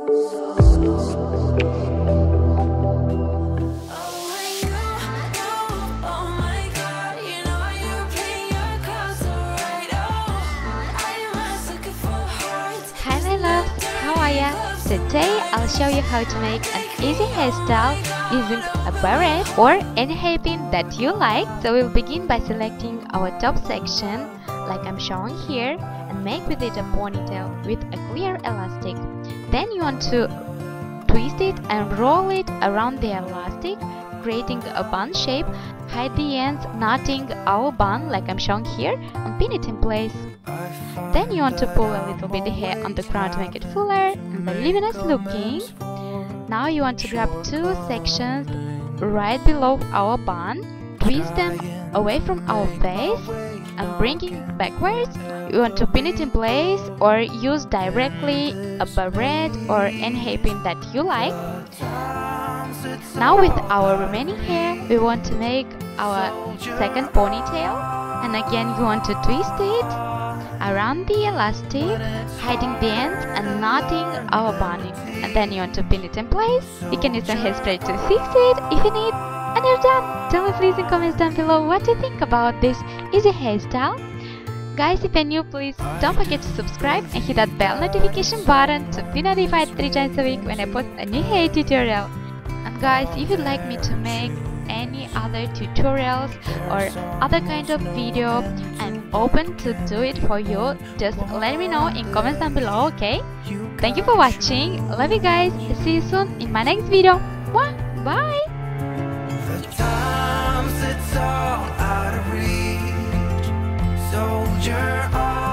Hi my loves, how are ya? Today I'll show you how to make an easy hairstyle using a barrette or any hairpin that you like. So we'll begin by selecting our top section like I'm showing here and make with it a ponytail with a clear elastic. Then you want to twist it and roll it around the elastic, creating a bun shape. Hide the ends, knotting our bun like I'm showing here, and pin it in place. Then you want to pull a little bit of hair on the crown to make it fuller and voluminous looking. Now you want to grab two sections right below our bun, twist them away from our face and bring it backwards. You want to pin it in place or use directly a barrette or any hairpin that you like. Now with our remaining hair, we want to make our second ponytail, and again you want to twist it around the elastic, hiding the ends and knotting our bun. And then you want to pin it in place. You can use some hairspray to fix it if you need, and you're done. Tell me please in comments down below what you think about this easy hairstyle. Guys, if you're new, please don't forget to subscribe and hit that bell notification button to be notified 3 times a week when I post a new hair tutorial. And guys, if you'd like me to make any other tutorials or other kind of video, I'm open to do it for you. Just let me know in comments down below, okay? Thank you for watching. Love you guys. See you soon in my next video. Mwah. Bye. The times it's all out of reach. Soldier on.